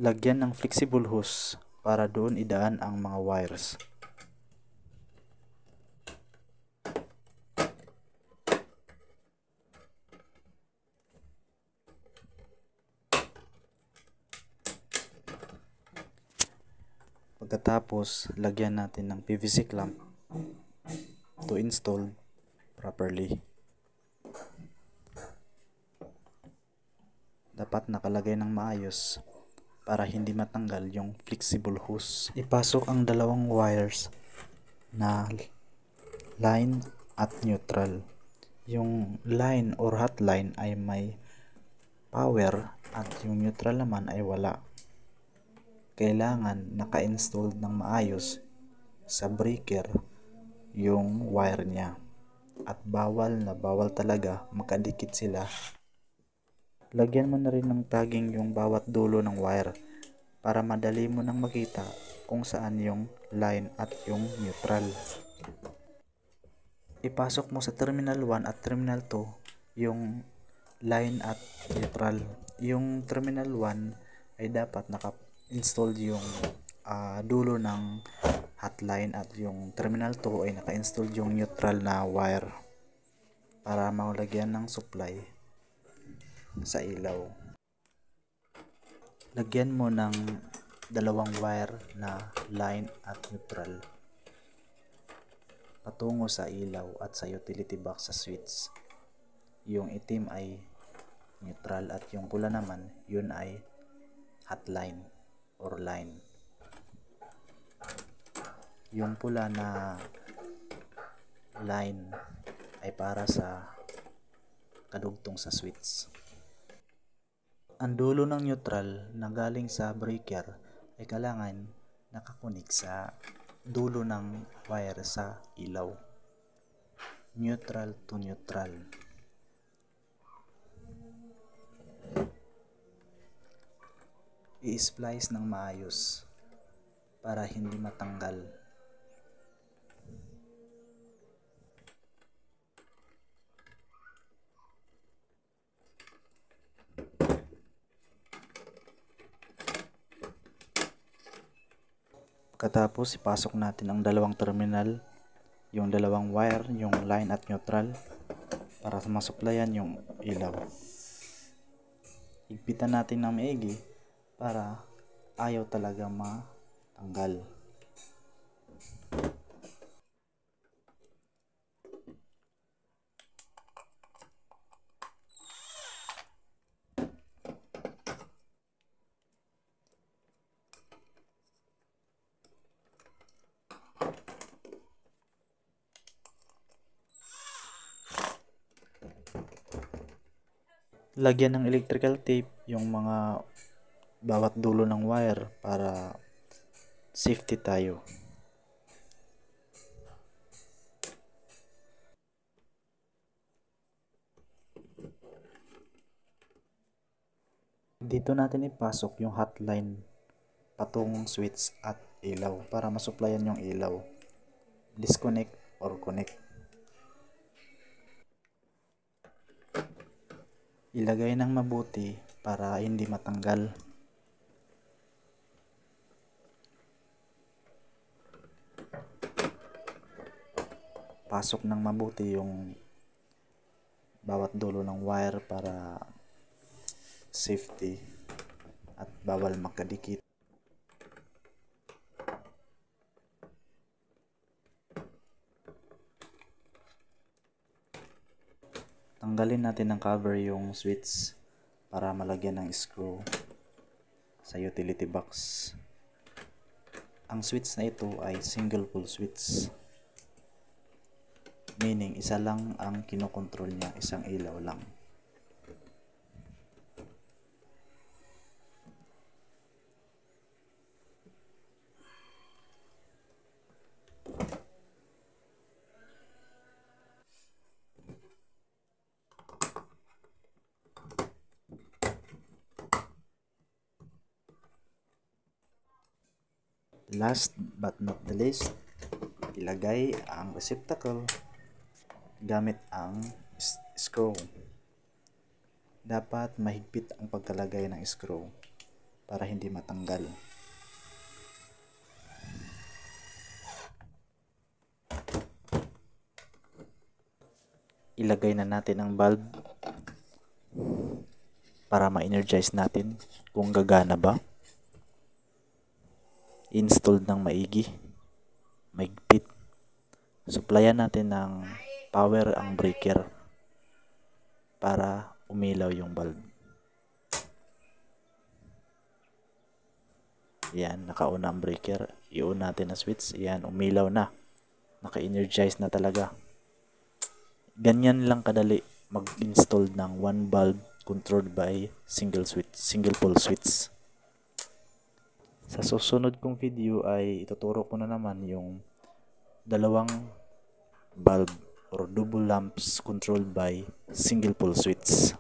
Lagyan ng flexible hose para doon idaan ang mga wires. Pagkatapos, lagyan natin ng PVC clamp to install properly. Dapat nakalagay ng maayos para hindi matanggal yung flexible hose. Ipasok ang dalawang wires na line at neutral. Yung line or hot line ay may power at yung neutral naman ay wala. Kailangan naka-install ng maayos sa breaker yung wire niya. At bawal talaga makadikit sila. Lagyan mo na rin ng tagging yung bawat dulo ng wire para madali mo nang makita kung saan yung line at yung neutral. Ipasok mo sa terminal 1 at terminal 2 yung line at neutral. Yung terminal 1 ay dapat naka-install yung dulo ng hotline at yung terminal 2 ay naka-install yung neutral na wire para malagyan ng supply sa ilaw. Lagyan mo ng dalawang wire na line at neutral patungo sa ilaw at sa utility box sa switch. Yung itim ay neutral at yung pula naman, yun ay hotline or line. Yung pula na line ay para sa kadugtong sa switch. Ang dulo ng neutral na galing sa breaker ay kailangan nakakunik sa dulo ng wire sa ilaw. Neutral to neutral. I-splice ng maayos para hindi matanggal. Pagkatapos, ipasok natin ang dalawang terminal, yung dalawang wire, yung line at neutral para masuplayan yung ilaw. Higpitan natin ng maigi para ayaw talaga matanggal. Lagyan ng electrical tape yung mga bawat dulo ng wire para safety tayo. Dito natin ipasok yung hotline patungong switch at ilaw para masuplayan yung ilaw. Disconnect or connect. Ilagay ng mabuti para hindi matanggal. Pasok ng mabuti yung bawat dulo ng wire para safety at bawal makadikit. Tanggalin natin ng cover yung switch para malagyan ng screw sa utility box. Ang switch na ito ay single pole switch. Meaning, isa lang ang kinokontrol niya, isang ilaw lang. Last but not the least, ilagay ang receptacle gamit ang screw. Dapat mahigpit ang pagkalagay ng screw para hindi matanggal. Ilagay na natin ang bulb para ma-energize natin kung gagana ba. Installed ng maigi, maigpit. Supplyan natin ng power ang breaker para umilaw yung bulb. Yan, naka-on ang breaker. I-on natin ang switch. Yan, umilaw na. Naka-energize na talaga. Ganyan lang kadali mag-install ng one bulb controlled by single pole switch. Sa susunod kong video ay ituturo ko na naman yung dalawang bulb or double lamps controlled by single pole switch.